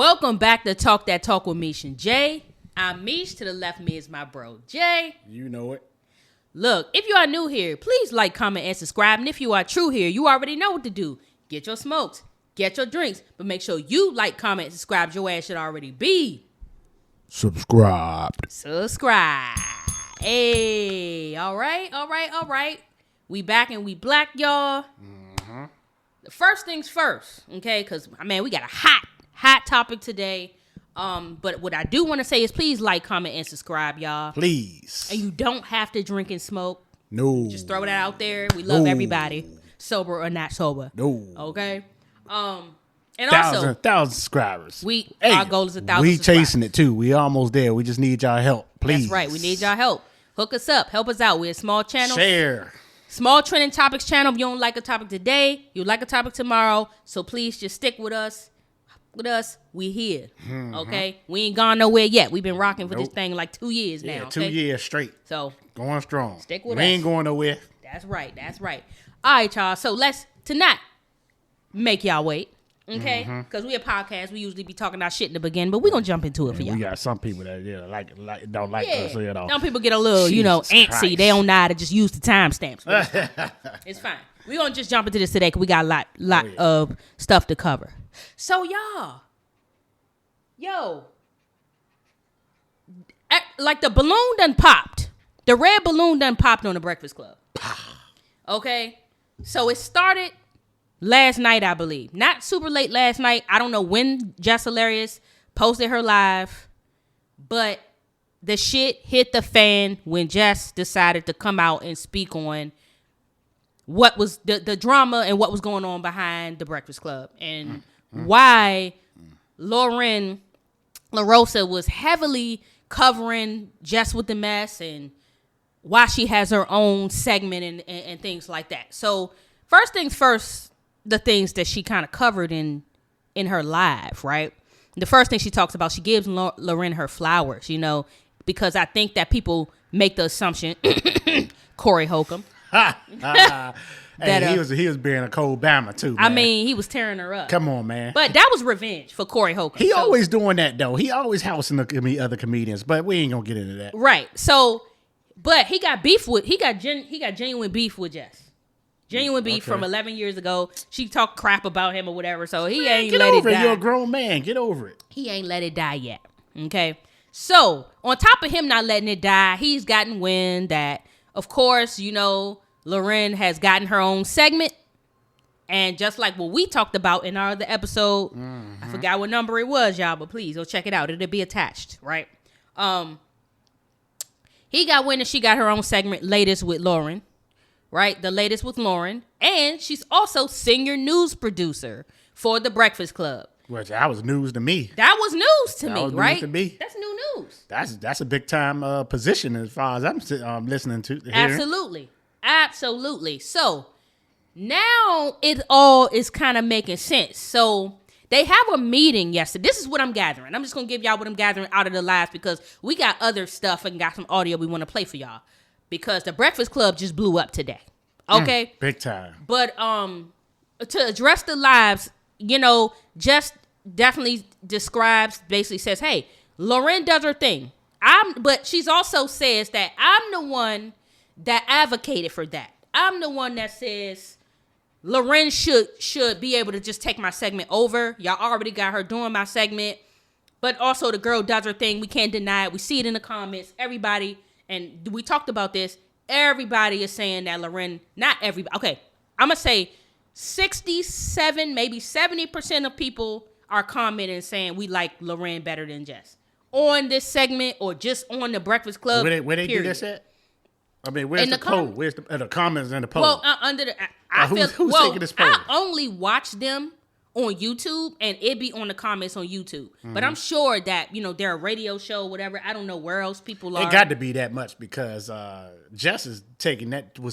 Welcome back to Talk That Talk with Meesh and Jay. I'm Meesh. To the left of me is my bro, Jay. You know it. Look, if you are new here, please like, comment, and subscribe. And if you are true here, you already know what to do. Get your smokes, get your drinks, but make sure you like, comment, and subscribe. Your ass should already be subscribed. Subscribe. Hey, all right. We back and we black, y'all. Mm-hmm. The first things first, okay? Because, man, we got a hot topic today. But what I do want to say is please like, comment, and subscribe, y'all. Please. And you don't have to drink and smoke. No. Just throw that out there. We love everybody, sober or not sober. No. Okay. And thousand subscribers. Our goal is 1,000. We chasing it too. We almost there. We just need y'all help, please. That's right. We need y'all help. Hook us up. Help us out. We're a small channel. Share. Small trending topics channel. If you don't like a topic today, you like a topic tomorrow. So please just stick with us. We here. Mm-hmm. Okay? We ain't gone nowhere yet. We've been rocking for this thing like 2 years now. Yeah, okay? 2 years straight. So going strong. Stick with us. We ain't going nowhere. That's right. All right, y'all. So let's not make y'all wait. Okay? Because we a podcast. We usually be talking our shit in the beginning, but we're going to jump into it for y'all. We got some people that don't like us at all. Some people get a little, antsy. Christ. They don't know how to just use the timestamps. It's fine. We're going to just jump into this today because we got a lot of stuff to cover. So, y'all, like the balloon done popped. The red balloon done popped on the Breakfast Club. Okay? So it started last night, I believe. Not super late last night. I don't know when Jess Hilarious posted her live, but the shit hit the fan when Jess decided to come out and speak on what was the drama and what was going on behind the Breakfast Club and why Lauren LaRosa was heavily covering Jess with the mess and why she has her own segment and things like that. So first things first, the things that she kind of covered in her live, right? The first thing she talks about, she gives Lauren her flowers, because I think that people make the assumption, Corey Holcomb. He was being a cold Bama too, man. I mean, he was tearing her up. Come on, man. But that was revenge for Corey Holcomb. He always doing that, though. He always housing the other comedians, but we ain't gonna get into that. Right. So, but he got genuine beef with Jess. Genuine beef from 11 years ago. She talked crap about him or whatever, so he ain't let it die. You're a grown man. Get over it. He ain't let it die yet. Okay. So, on top of him not letting it die, he's gotten wind that, of course, Lauren has gotten her own segment. And just like what we talked about in our other episode, I forgot what number it was, y'all, but please go check it out. It'll be attached, right? He got wind and she got her own segment, Latest with Lauren, right? The Latest with Lauren. And she's also senior news producer for The Breakfast Club. Well, that was news to me. That was news to me, right? News to me. That's new news. That's a big time position as far as I'm listening to. Absolutely. So now it all is kind of making sense. So they have a meeting yesterday. This is what I'm gathering. I'm just going to give y'all what I'm gathering out of the live because we got other stuff and got some audio we want to play for y'all because the Breakfast Club just blew up today. Okay? Big time. But to address the lives, just definitely basically says, hey, Lauren does her thing. But she's also says that I'm the one that advocated for that. I'm the one that says Lauren should be able to just take my segment over. Y'all already got her doing my segment. But also the girl does her thing. We can't deny it. We see it in the comments. Everybody, and we talked about this, everybody is saying that Lauren, not everybody. Okay, I'm going to say 67, maybe 70% of people are commenting saying we like Lauren better than Jess. On this segment or just on the Breakfast Club. Where they do this at? I mean, where's the poll? Where's the comments and the poll? Well, under the, who's taking this poll? I only watch them on YouTube, and it be on the comments on YouTube. Mm-hmm. But I'm sure that they're a radio show, whatever. I don't know where else people are. It got to be that much because Jess was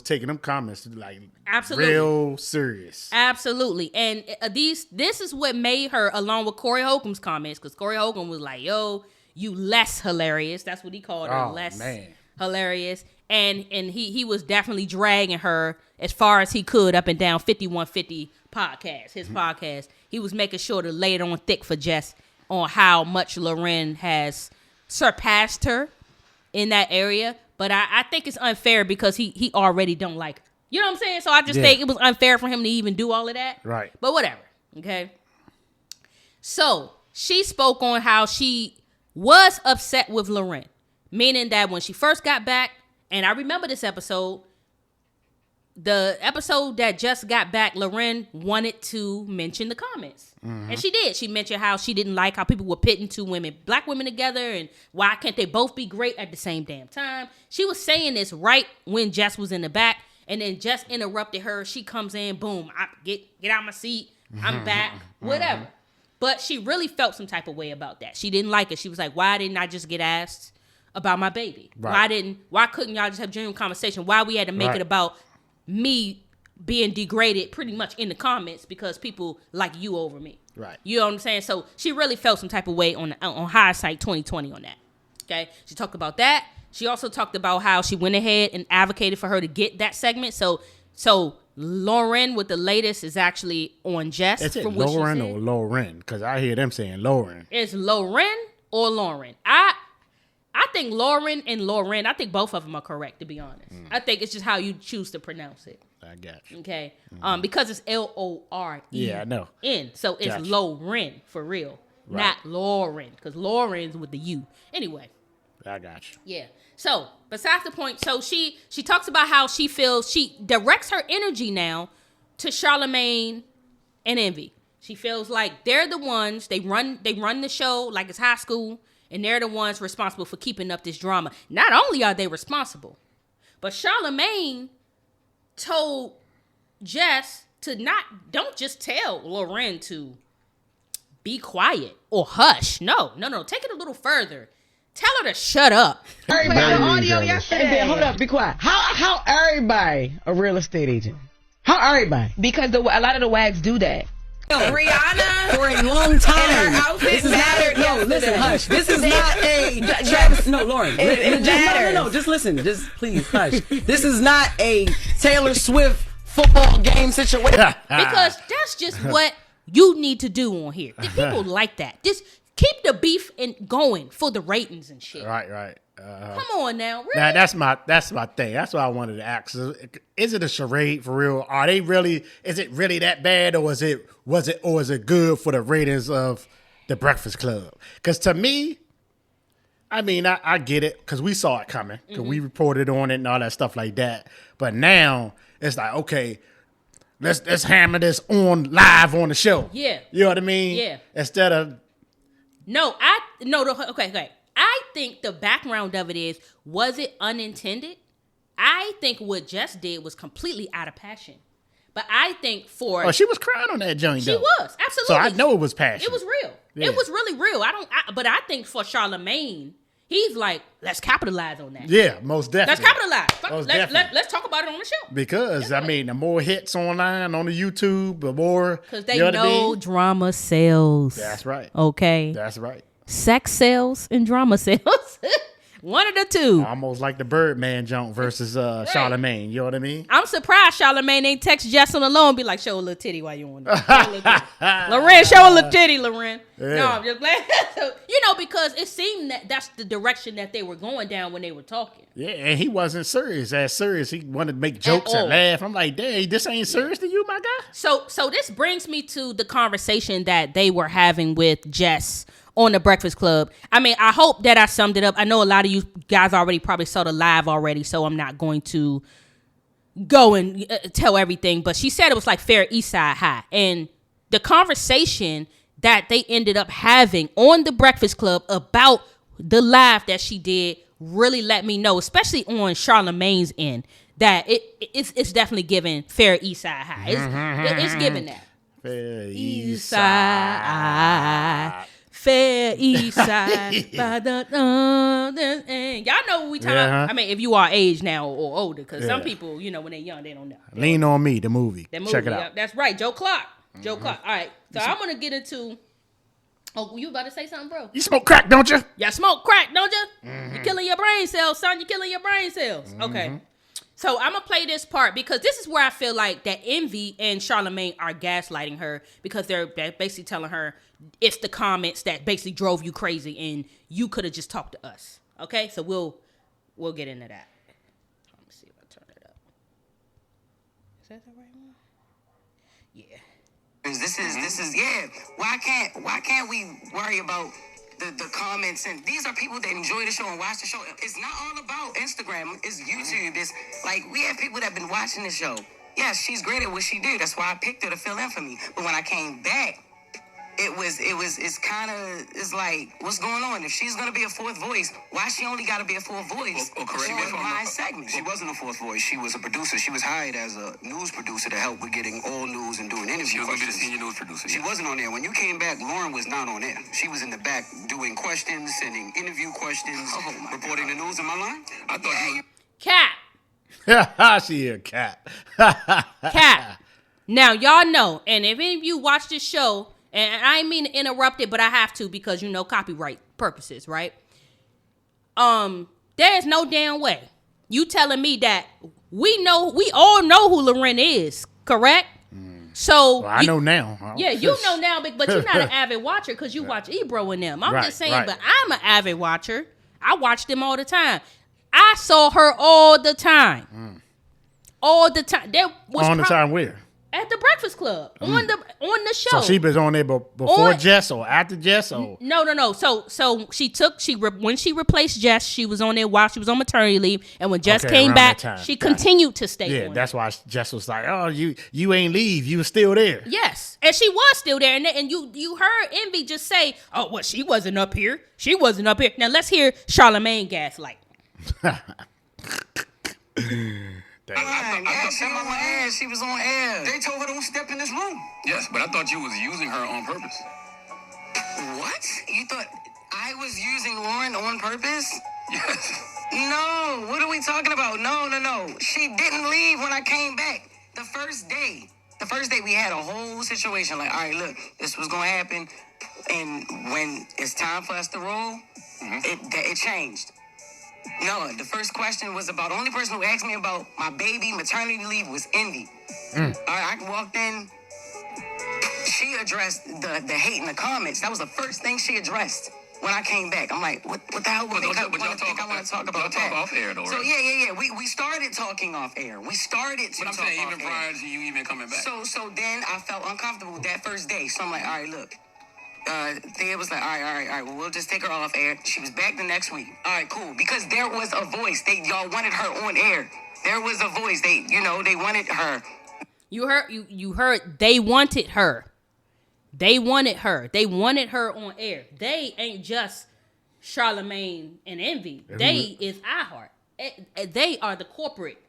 taking them comments like absolutely real serious. Absolutely, and this is what made her, along with Corey Holcomb's comments, because Corey Holcomb was like, "Yo, you less hilarious." That's what he called her, hilarious. And he was definitely dragging her as far as he could up and down 5150 podcast, his podcast. He was making sure to lay it on thick for Jess on how much Lauren has surpassed her in that area. But I think it's unfair because he already don't like her. You know what I'm saying? So I just think it was unfair for him to even do all of that. Right. But whatever. Okay. So she spoke on how she was upset with Lauren, meaning that when she first got back, and I remember this episode, the episode that just got back, Lauren wanted to mention the comments. Mm-hmm. And she did. She mentioned how she didn't like how people were pitting two women, black women together, and why can't they both be great at the same damn time. She was saying this right when Jess was in the back, and then Jess interrupted her. She comes in, boom, get out my seat. I'm back, whatever. But she really felt some type of way about that. She didn't like it. She was like, why didn't I just get asked about my baby? Right. Why couldn't y'all just have genuine conversation? Why we had to make it about me being degraded pretty much in the comments because people like you over me. Right. You know what I'm saying? So she really felt some type of way on hindsight 2020 on that. Okay. She talked about that. She also talked about how she went ahead and advocated for her to get that segment. So Lauren with the latest is actually on Jess. Is it Lauren or Lauren? Because I hear them saying Lauren. It's Lauren or Lauren. I think Lauren and Lauren, I think both of them are correct, to be honest. I think it's just how you choose to pronounce it. I got you. Okay. Because it's L-O-R-E-N. Yeah, I know. So it's Lauren for real. Right. Not Lauren. Because Lauren's with the U. Anyway. I got you. Yeah. So, besides the point, so she talks about how she feels, she directs her energy now to Charlamagne and Envy. She feels like they're the ones, they run the show like it's high school, and they're the ones responsible for keeping up this drama. Not only are they responsible, but Charlamagne told Jess to don't just tell Lauren to be quiet or hush. No, take it a little further. Tell her to shut up. Everybody, the audio yesterday. And then, hold up, be quiet. How everybody a real estate agent? How everybody? Because a lot of the wags do that. Rihanna for a long time. This is not listen, hush. This is not a Travis. No, Lauren. No. Just listen. Just please hush. This is not a Taylor Swift football game situation. Because that's just what you need to do on here. People like that. Just keep the beef going for the ratings and shit. Right. Come on now. Really? Now that's my thing. That's what I wanted to ask. Is it a charade for real? Is it really that bad, or is it good for the ratings of the Breakfast Club? Because to me, I mean, I get it because we saw it coming because we reported on it and all that stuff like that. But now it's like, okay, let's hammer this live on the show. Yeah, you know what I mean. Yeah. Instead of okay. I think the background of it was it unintended? I think what Jess did was completely out of passion. But I think she was crying on that joint. She was, absolutely. So I know it was passion. It was real. Yeah. It was really real. But I think for Charlamagne, he's like, let's capitalize on that. Yeah, most definitely. Let's capitalize. Let's talk about it on the show. Because the more hits online on the YouTube, the more because they know drama sells. That's right. Okay. That's right. Sex sells and drama sells. One of the two. Almost like the Birdman jump versus Charlamagne. You know what I mean? I'm surprised Charlamagne ain't text Jess on the low and be like, show a little titty while you on there. Lauren, show a little titty, Lauren. Yeah. No, I'm just glad. Because it seemed that that's the direction that they were going down when they were talking. Yeah, and he wasn't serious. He wanted to make jokes and laugh. I'm like, dang, this ain't serious to you, my guy? So this brings me to the conversation that they were having with Jess on the Breakfast Club. I mean, I hope that I summed it up. I know a lot of you guys already probably saw the live already, so I'm not going to go and tell everything. But she said it was like Fair East Side High. And the conversation that they ended up having on the Breakfast Club about the live that she did really let me know, especially on Charlamagne's end, that it's definitely giving Fair East Side High. It's giving that. Fair East Side. Fair East Side. Y'all know what we talking about. I mean, if you are age now or older, because some people, when they're young, they don't know. Lean on Me, the movie. Check it out. That's right. Joe Clark. All right. So I'm going to get into... Oh, you about to say something, bro? You smoke crack, don't you? Yeah, smoke crack, don't you? You're killing your brain cells, son. You're killing your brain cells. Okay. So I'm going to play this part because this is where I feel like that Envy and Charlamagne are gaslighting her because they're basically telling her, it's the comments that basically drove you crazy, and you could have just talked to us. Okay, so we'll get into that. Let me see if I turn it up. Is that the right one? Yeah. This is Why can't we worry about the comments? And these are people that enjoy the show and watch the show. It's not all about Instagram. It's YouTube. It's like we have people that have been watching the show. Yeah, she's great at what she do. That's why I picked her to fill in for me. But when I came back, it's like, what's going on? If she's gonna be a fourth voice, why she only gotta be a fourth voice? Correct me if I'm my wrong. segment. She wasn't a fourth voice. She was a producer. She was hired as a news producer to help with getting all news and doing interviews. She was going to be the senior news producer. She wasn't on there. When you came back, Lauren was not on there. She was in the back doing questions, sending interview questions, reporting the news. Am I lying? I thought you Cap. She a cat. Cap. Now, y'all know, and if any of you watch this show, and I ain't mean to interrupt it, but I have to because, copyright purposes, right? There's no damn way you telling me that we all know who Loren is, correct? So I know now. Yeah, you know now, but you're not an avid watcher because you watch Ebro and them. I'm just saying, but I'm an avid watcher. I watch them all the time. I saw her all the time. All the time. There was on the time where? At the Breakfast Club. On the show. So she was on there before Jess or after Jess or? No. So when she replaced Jess, she was on there while she was on maternity leave, and when Jess came back, she continued to stay. Yeah, that's why Jess was like, "Oh, you ain't leave. You was still there." Yes, and she was still there, and you heard Envy just say, "Oh, well, she wasn't up here. She wasn't up here." Now let's hear Charlamagne gaslight. She was on air. They told her don't step in this room. Yes, but I thought you was using her on purpose. What? You thought I was using Lauren on purpose? Yes. No. What are we talking about? No. She didn't leave when I came back. The first day we had a whole situation. Like, all right, look, this was gonna happen, and when it's time for us to roll, it changed. No, the first question was about, the only person who asked me about my baby maternity leave was Envy. All right, I walked in. She addressed the hate in the comments. That was the first thing she addressed when I came back. I'm like, what the hell would I want to talk about that? Off air, though, right? So yeah. We started talking off air. We started to But I'm talk saying off even air. prior to you even coming back. So then I felt uncomfortable that first day. So I'm like, all right, look. Thea was like, all right, well, we'll just take her off air. She was back the next week. All right, cool. Because there was a voice. Y'all wanted her on air. There was a voice. They wanted her. You heard they wanted her. They wanted her. They wanted her on air. They ain't just Charlamagne and Envy. They is iHeart. They are the corporate.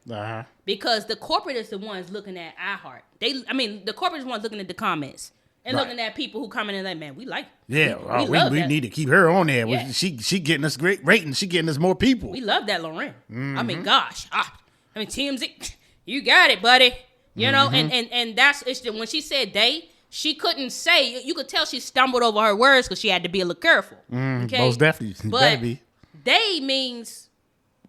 Because the corporate is the ones looking at iHeart. The corporate is the ones looking at the comments. And looking at people who come in and like, man, we like. Yeah, we need to keep her on there. Yeah. She getting us great ratings. She getting us more people. We love that Loren. I mean, gosh. TMZ, you got it, buddy. You know, and that's when she said they, she couldn't say. You could tell she stumbled over her words because she had to be a little careful. Okay, most definitely. But they means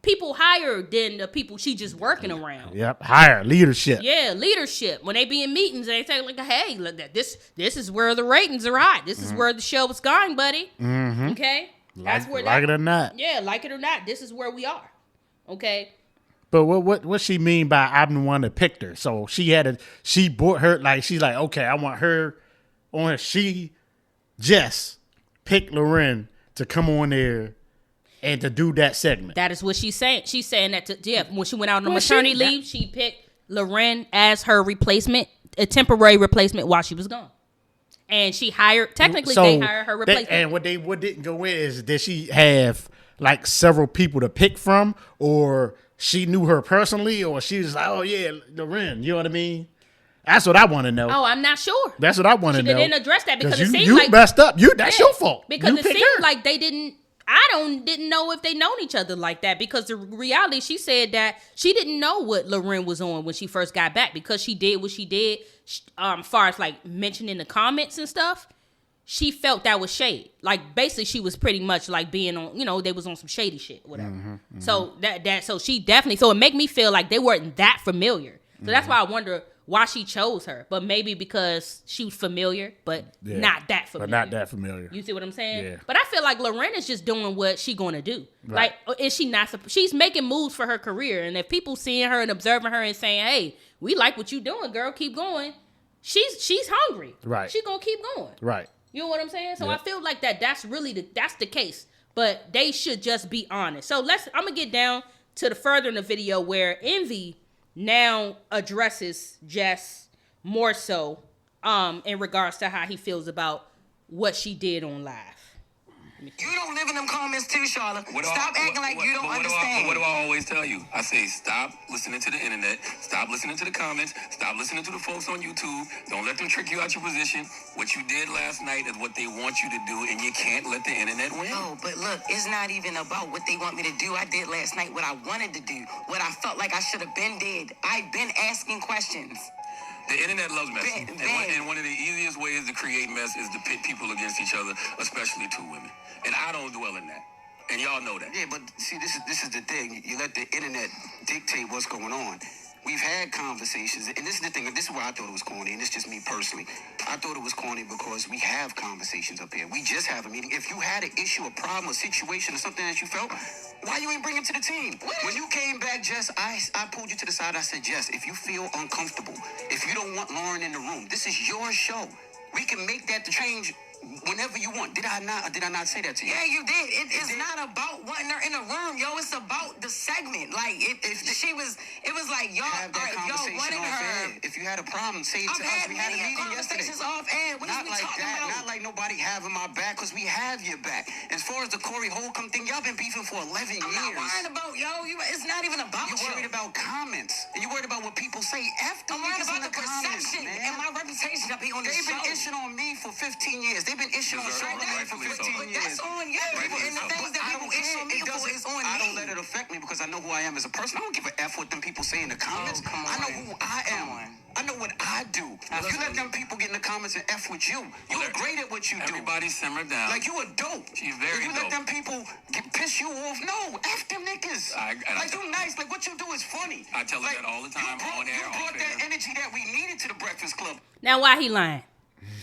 people higher than the people she just working around. Yep, higher leadership. Yeah, leadership. When they be in meetings, they say like, "Hey, look, this is where the ratings are at. This is where the show is going, buddy." Okay, that's where like it or not. Yeah, like it or not, this is where we are. Okay. But what she mean by I'm the one that picked her? So she bought her, like, she's like, okay, I want her on. Jess picked Loren to come on there and to do that segment. That is what she's saying. She's saying that when she went out on maternity leave, she picked Loren as her replacement, a temporary replacement while she was gone. And she hired, technically they hired her replacement. And what didn't go in is, did she have like several people to pick from, or she knew her personally, or she was like, oh yeah, Loren, you know what I mean? That's what I want to know. Oh, I'm not sure. That's what I want to know. She didn't address that because it seemed you like messed up. That's your fault. Because it seemed like they didn't. Didn't know if they known each other like that, because the reality, she said that she didn't know what Loren was on when she first got back, because she did what she did, far as like mentioning the comments and stuff. She felt that was shade. Like basically she was pretty much like being on, they was on some shady shit, whatever. So so she definitely, so it make me feel like they weren't that familiar. So that's why I wonder why she chose her, but maybe because she was familiar, but not that familiar. But not that familiar. You see what I'm saying? Yeah. But I feel like Loren is just doing what she going to do. Right. Like, is she not? She's making moves for her career, and if people seeing her and observing her and saying, "Hey, we like what you doing, girl, keep going," she's hungry. Right. She gonna keep going. Right. You know what I'm saying? So Yep. I feel like that's really that's the case. But they should just be honest. So I'm gonna get down to the further in the video where Envy now addresses Jess more so in regards to how he feels about what she did on live. You don't live in them comments too, Charlotte. Stop acting like you don't understand. What do I always tell you? I say stop listening to the internet. Stop listening to the comments. Stop listening to the folks on YouTube. Don't let them trick you out your position. What you did last night is what they want you to do, and you can't let the internet win. No, but look, it's not even about what they want me to do. I did last night what I wanted to do, what I felt like I should have been did. I've been asking questions. The internet loves mess. And one of the easiest ways to create mess is to pit people against each other, especially two women. And I don't dwell in that. And y'all know that. Yeah, but see, this is the thing. You let the internet dictate what's going on. We've had conversations, and this is the thing. This is why I thought it was corny, and it's just me personally. I thought it was corny because we have conversations up here. We just have a meeting. If you had an issue, a problem, a situation, or something that you felt, why you ain't bring it to the team? When you came back, Jess, I pulled you to the side. I said, Jess, if you feel uncomfortable, if you don't want Lauren in the room, this is your show. We can make that the change whenever you want. Did I not say that to you? Yeah, you did. It's not about wanting her in the room, yo. It's about the segment. Like, it was like, y'all, have that conversation wanted off her. air. If you had a problem, say it to us. We had a meeting yesterday. Conversations off air. What Not is we like talking that. about? Not like nobody having my back, because we have your back. As far as the Corey Holcomb thing, y'all been beefing for 11 years. I'm not worried about, yo. It's not even about You're worried about comments. And you're worried about what people say after. I'm worried about the perception and my reputation up here on the show. They've been issuing on me for 15 years. They've been issuing on Charlamagne for 15 years. That's on you. And the things that people issue on me for is on me. I don't let it affect me because I know who I am as a person. I don't give a F what them people say in the comments. come I know on. who I am. I know what I do. If you let them people get in the comments and F with you, you're great at what you do. Everybody simmer down. Like, you a dope. She's very If you let dope. them people piss you off, no, F them niggas. Like, you nice. Like, what you do is funny. I tell her that all the time, on air, You off brought that air. energy that we needed to the Breakfast Club. Now, why he lying?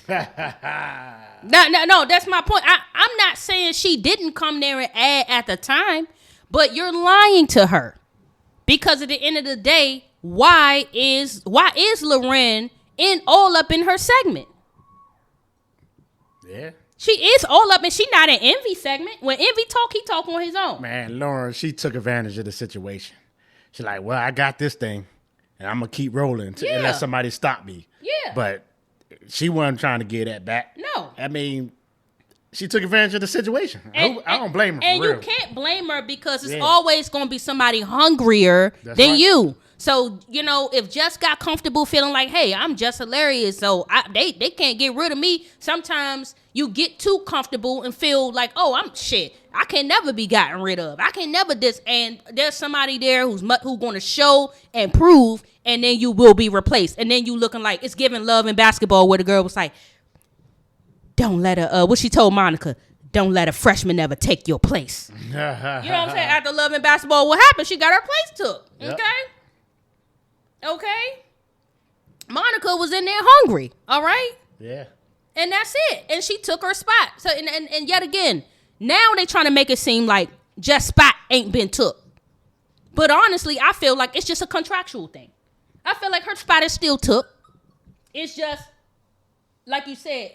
No, that's my point. I'm not saying she didn't come there and add at the time, but you're lying to her. Because at the end of the day, why is Loren all up in her segment? Yeah. She is all up, and she not an Envy segment. When Envy talk, he talk on his own. Man, Lauren, she took advantage of the situation. She's like, well, I got this thing, and I'm going to keep rolling unless somebody stop me. Yeah. But she wasn't trying to get that back. No. I mean, she took advantage of the situation. I don't blame her, And for real. you can't blame her because it's Yeah. always going to be somebody hungrier than right. you. So, if Jess got comfortable feeling like, hey, I'm Jess Hilarious, so they can't get rid of me. Sometimes you get too comfortable and feel like, oh, I'm shit. I can never be gotten rid of. I can never this. And there's somebody there who's going to show and prove, and then you will be replaced. And then you looking like it's giving Love and Basketball where the girl was like, don't let her, what she told Monica, don't let a freshman ever take your place. You know what I'm saying? After Love and Basketball, what happened? She got her place took. Yep. Okay? Monica was in there hungry, all right? Yeah. And that's it. And she took her spot. So and yet again, now they trying to make it seem like Jess' spot ain't been took. But honestly, I feel like it's just a contractual thing. I feel like her spot is still took. It's just, like you said,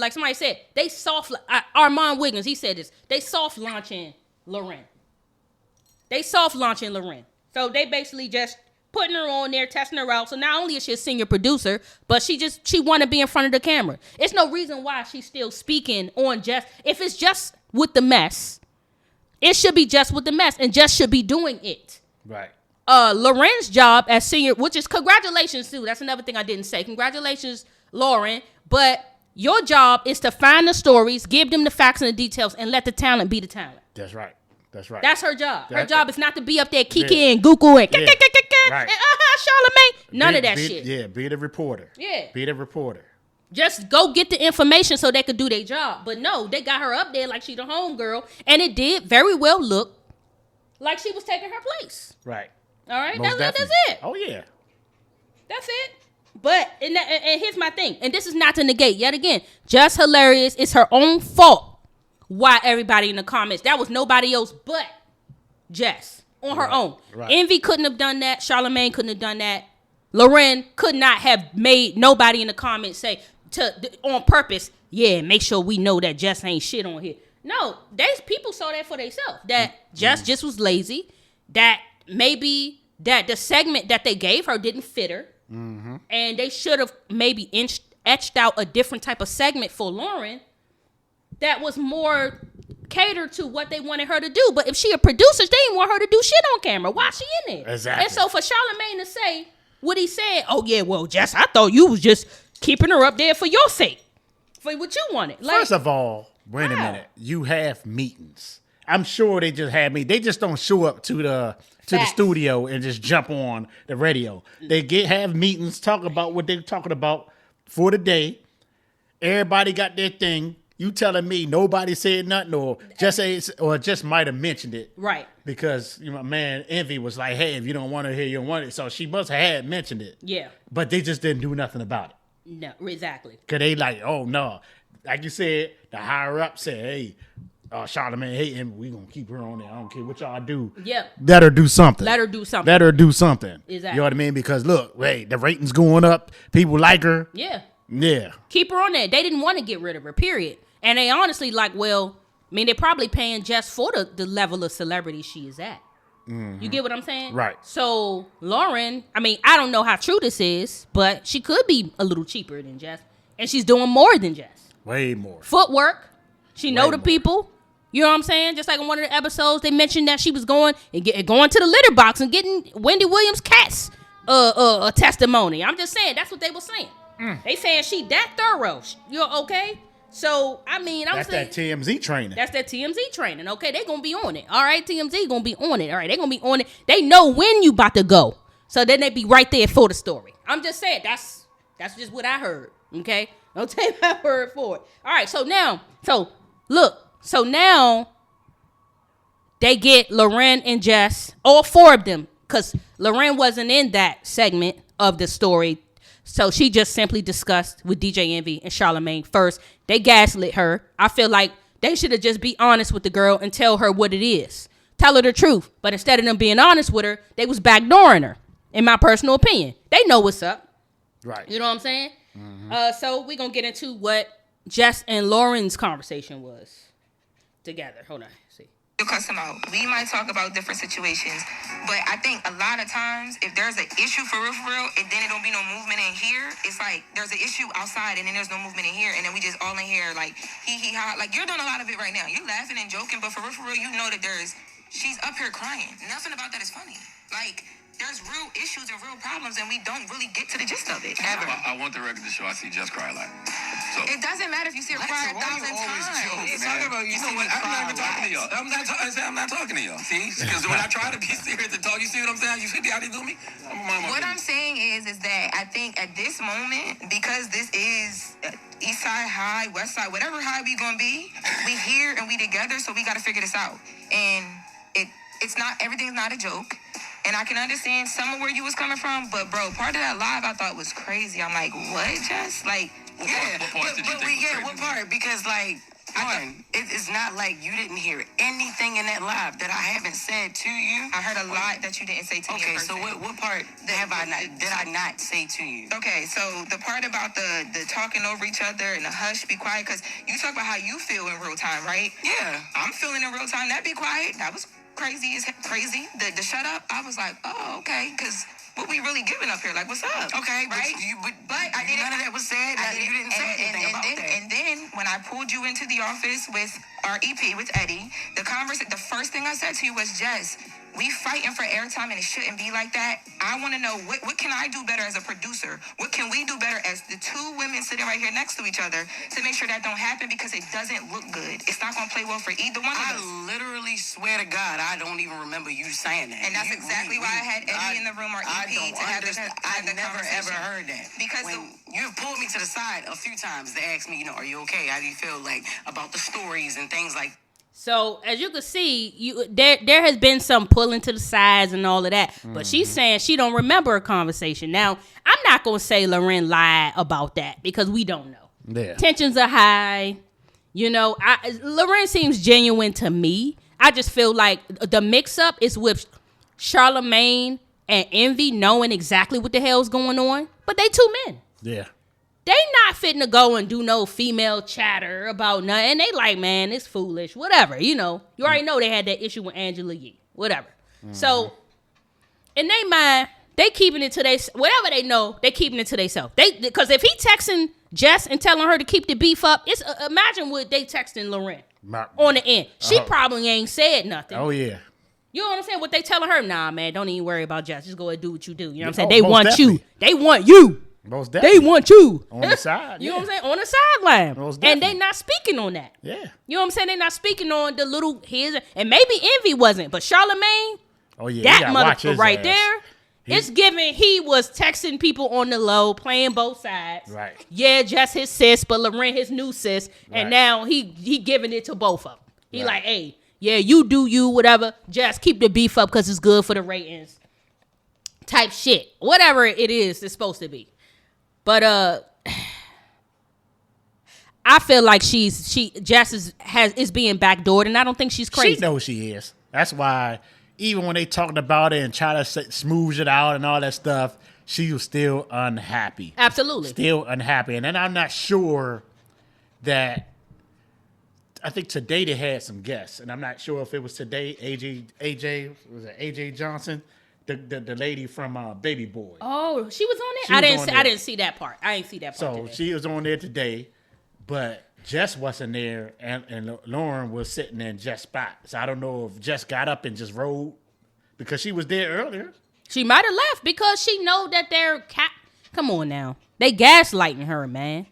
like somebody said, they soft, Armand Wiggins, he said this, they soft launching Loren. So they basically just putting her on there, testing her out. So not only is she a senior producer, but she want to be in front of the camera. It's no reason why she's still speaking on Jess. If it's just with the mess, it should be just with the mess, and Jess should be doing it. Right. Loren's job as senior, which is congratulations too. That's another thing I didn't say. Congratulations, Lauren. But your job is to find the stories, give them the facts and the details, and let the talent be the talent. That's right. That's her job. Her That's job it. is not to be up there kiki and Google and Yeah. Right. and Charlamagne. None of that be, shit. Yeah, be the reporter. Yeah. Be the reporter. Just go get the information so they could do their job. But no, they got her up there like she the homegirl, and it did very well look like she was taking her place. Right. All right, Most that's definitely. it. Oh, yeah. That's it. But, and here's my thing. And this is not to negate, yet again, Jess Hilarious. It's her own fault why everybody in the comments. That was nobody else but Jess on her own. Right. Envy couldn't have done that. Charlamagne couldn't have done that. Loren could not have made nobody in the comments say on purpose, yeah, make sure we know that Jess ain't shit on here. No, people saw that for themselves. That Jess just was lazy. That maybe that the segment that they gave her didn't fit her. Mm-hmm. And they should have maybe etched out a different type of segment for Lauren that was more catered to what they wanted her to do. But if she a producer, they didn't want her to do shit on camera. Why she in there? Exactly. And so for Charlamagne to say what he said, oh yeah, well, Jess, I thought you was just keeping her up there for your sake, for what you wanted. Like, first of all, wait a minute. You have meetings. I'm sure they just had me. They just don't show up to the studio and just jump on the radio. They have meetings, talk about what they're talking about for the day. Everybody got their thing. You telling me nobody said nothing or just might have mentioned it. Right. Because my man Envy was like, hey, if you don't want to hear, you don't want it. So she must have had mentioned it. Yeah. But they just didn't do nothing about it. No, exactly. Because they like, oh, no. Like you said, the higher up said, hey, Charlamagne, hey, Envy, we going to keep her on there. I don't care what y'all do. Yeah. Let her do something. Let her do something. Let her do something. Exactly. You know what I mean? Because look, hey, the rating's going up. People like her. Yeah. Yeah. Keep her on there. They didn't want to get rid of her, period. And they honestly they're probably paying Jess for the level of celebrity she is at. Mm-hmm. You get what I'm saying? Right. So Lauren, I don't know how true this is, but she could be a little cheaper than Jess. And she's doing more than Jess. Way more. Footwork. She know the people. You know what I'm saying? Just like in one of the episodes, they mentioned that she was going to the litter box and getting Wendy Williams' cat's a testimony. I'm just saying, that's what they were saying. They saying she that thorough. You're okay? So, that's that TMZ training. That's that TMZ training. Okay, they going to be on it. All right, TMZ going to be on it. All right, they going to be on it. They know when you about to go. So then they be right there for the story. I'm just saying, that's just what I heard. Okay? Don't take my word for it. All right, so now they get Loren and Jess, all four of them, because Loren wasn't in that segment of the story. So she just simply discussed with DJ Envy and Charlamagne first. They gaslit her. I feel like they should have just be honest with the girl and tell her what it is. Tell her the truth. But instead of them being honest with her, they was backdooring her, in my personal opinion. They know what's up. Right. You know what I'm saying? Mm-hmm. So we're going to get into what Jess and Lauren's conversation was together. Hold on. See. You cuss them out. We might talk about different situations, but I think a lot of times if there's an issue for real, and then it don't be no movement in here, it's like there's an issue outside and then there's no movement in here, and then we just all in here like hee ha. Like you're doing a lot of it right now. You're laughing and joking, but for real, you know that she's up here crying. Nothing about that is funny. Like there's real issues and real problems, and we don't really get to the gist of it ever. I want the record to show I see Jess cry a lot. So it doesn't matter if you see her cry 1,000 times. Talking about you know what? I'm not even talking to y'all. I'm not talking to y'all. See, because when I try to be serious and talk, you see what I'm saying? You see how they do me? What I'm saying is that I think at this moment, because this is East Side High, West Side, whatever high we gonna be, we here and we together, so we got to figure this out. And it's not, everything's not a joke. And I can understand some of where you was coming from, but bro, part of that live I thought was crazy. I'm like, what, Jess? Like, what part? Because like, one, it's not like you didn't hear anything in that live that I haven't said to you. I heard a lot that you didn't say to me. Okay, so what part did I not say to you? Okay, so the part about the talking over each other and the hush, be quiet, because you talk about how you feel in real time, right? Yeah. I'm feeling in real time. That be quiet. That was crazy. The shut up, I was like, oh, okay, because what we really giving up here? Like, what's up? Okay, right? But I didn't. None of that was said. You didn't say anything about that. And then when I pulled you into the office with our EP with Eddie, the first thing I said to you was, Jess, we fighting for airtime and it shouldn't be like that. I want to know what can I do better as a producer? What can we do better as the two women sitting right here next to each other to make sure that don't happen, because it doesn't look good. It's not going to play well for either one of us. I literally swear to God, I don't even remember you saying that. And that's exactly why I had Eddie in the room or EP to have the conversation. I never ever heard that. Because you've pulled me to the side a few times to ask me, are you okay? How do you feel like about the stories and things like So as you can see, there has been some pulling to the sides and all of that. But she's saying she don't remember a conversation. Now, I'm not gonna say Lauren lied about that because we don't know. Yeah. Tensions are high. You know, Lauren seems genuine to me. I just feel like the mix-up is with Charlamagne and Envy knowing exactly what the hell's going on. But they two men. Yeah. They not fitting to go and do no female chatter about nothing. They like, man, it's foolish. Whatever, you know. You already know they had that issue with Angela Yee. Whatever. So, in their mind, they keeping it to they whatever they know, they keeping it to themselves. Because if he texting Jess and telling her to keep the beef up, it's imagine what they texting Lauren on the end. She probably ain't said nothing. Oh yeah. You know what I'm saying? What they telling her? Nah, man, don't even worry about Jess. Just go and do what you do. You know what I'm saying? They want definitely. you. They want you. Most definitely. They want you. On the side. You know what I'm saying? On the sideline. Most And definitely. they not speaking on that. Yeah. You know what I'm saying? They not speaking on the little his and maybe Envy wasn't, but Charlamagne, Oh yeah. that motherfucker right there, it's giving he was texting people on the low, playing both sides. Right. Yeah, just his sis, but Lauren his new sis, and Right. now he giving it to both of them. He Right. like, hey, yeah, you do you, whatever. Just keep the beef up because it's good for the ratings. Type shit, whatever it is, it's supposed to be. But I feel like Jess is being backdoored, and I don't think she's crazy. She knows she is. That's why even when they talked about it and try to smooth it out and all that stuff, she was still unhappy. Absolutely. Still unhappy. And then I'm not sure that I think today they had some guests, and I'm not sure if it was today AJ Johnson, the lady from Baby Boy. Oh, she was on it? She was on there. I didn't see that part. I didn't see that part So today. she was on there today, but Jess wasn't there, and Lauren was sitting in Jess' spot. So I don't know if Jess got up and just rode because she was there earlier. She might have left because she know that they're come on now. They gaslighting her, man.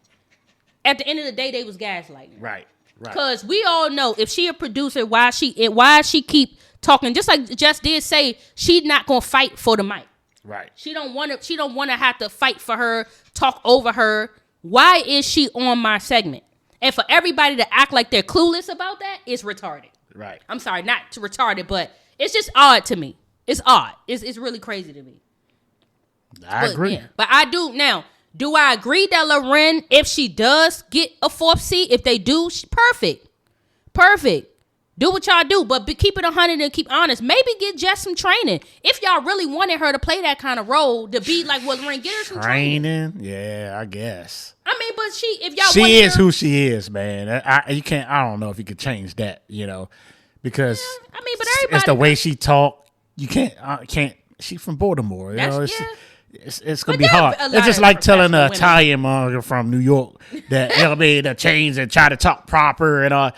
At the end of the day, they was gaslighting her. Right. Because we all know if she a producer, why she keep talking? Just like Jess did say, she's not gonna fight for the mic. Right. She don't want to have to fight for her, talk over her. Why is she on my segment? And for everybody to act like they're clueless about that, it's retarded. Right. I'm sorry, not to retarded, but it's just odd to me. It's odd. It's really crazy to me. I agree. Yeah. But I do now. Do I agree that Lauren, if she does get a 4th seat, if they do, perfect. Do what y'all do, but keep it 100 and keep honest. Maybe get Jess some training. If y'all really wanted her to play that kind of role, to be like what Lauren, get her some training. Yeah, I guess. I mean, but if y'all she is her, who she is, man. You can't. I don't know if you could change that, because I mean, but everybody, it's the way she talk. You can't. She from Baltimore. It's gonna be hard. It's just like telling an Italian mother from New York that to change and try to talk proper and all.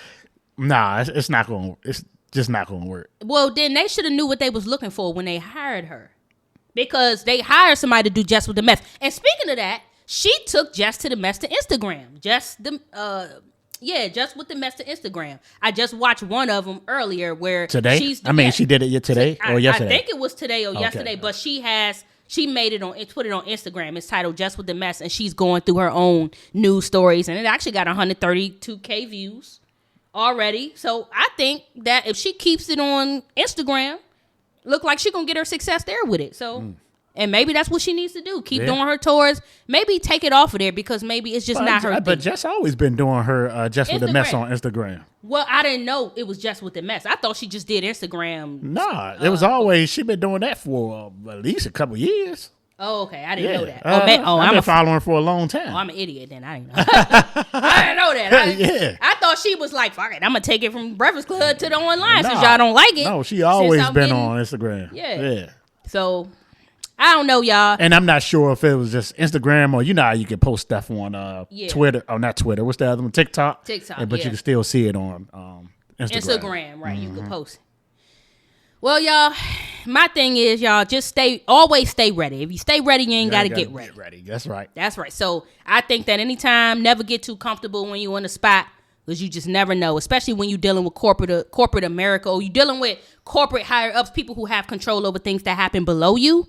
Nah, it's not gonna. It's just not gonna work. Well, then they should have knew what they was looking for when they hired her, because they hired somebody to do Jess with the Mess. And speaking of that, she took Jess to the Mess to Instagram. Jess with the Mess to Instagram. I just watched one of them earlier where today. She did it today or yesterday. I think it was today or yesterday, but she made it put it on Instagram. It's titled Just with the Mess, and she's going through her own news stories, and it actually got 132K views already. So I think that if she keeps it on Instagram, look like she gonna get her success there with it. So, and maybe that's what she needs to do. Keep doing her tours. Maybe take it off of there because maybe it's just not her. But Jess always been doing her Just with the Mess on Instagram. Well, I didn't know it was Just with the Mess. I thought she just did Instagram. Nah, it was always she been doing that for at least a couple years. Oh, okay. I didn't know that. I've been following her for a long time. Oh, I'm an idiot then. I didn't know. I didn't know that. I thought she was like, fuck it, I'm going to take it from Breakfast Club to the online since y'all don't like it. No, she always been on Instagram. Yeah. So, I don't know, y'all. And I'm not sure if it was just Instagram or how you can post stuff on Twitter. Oh, not Twitter. What's the other one? TikTok. But you can still see it on Instagram. Right. You can post it. Well, y'all, my thing is, y'all, just always stay ready. If you stay ready, you ain't got to get ready. That's right. That's right. So I think that anytime, never get too comfortable when you're on the spot, because you just never know, especially when you're dealing with corporate America, or you're dealing with corporate higher ups, people who have control over things that happen below you.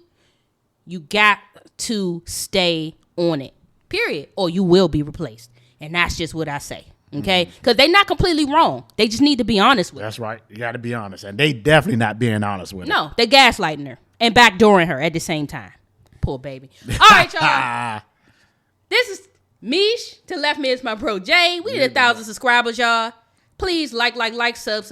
You got to stay on it, period, or you will be replaced. And that's just what I say. Okay, because they're not completely wrong. They just need to be honest with That's right. You got to be honest. And they definitely not being honest with her. No, they gaslighting her and backdooring her at the same time. Poor baby. All right, y'all. This is Meesh. To left me is my bro Jay. We need 1,000 subscribers, y'all. Please like, sub.